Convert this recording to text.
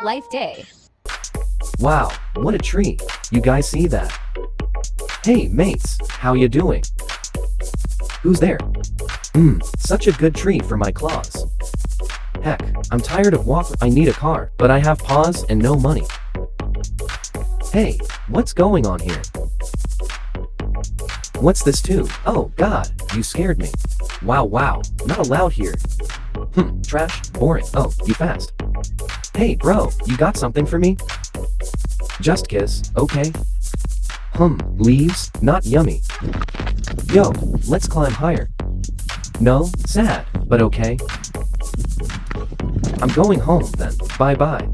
Life Day. Wow, what a tree. You guys see that? Hey mates, how you doing? Who's there? Such a good tree for my claws. Heck, I'm tired of walking. I need a car, but I have paws and no money. Hey, what's going on here? What's this too? Oh god, you scared me. Wow, not allowed here. Trash, boring. Oh, you fast. Hey bro, you got something for me? Just kiss, okay? Leaves, not yummy. Yo, let's climb higher. No, sad, but okay. I'm going home then, bye bye.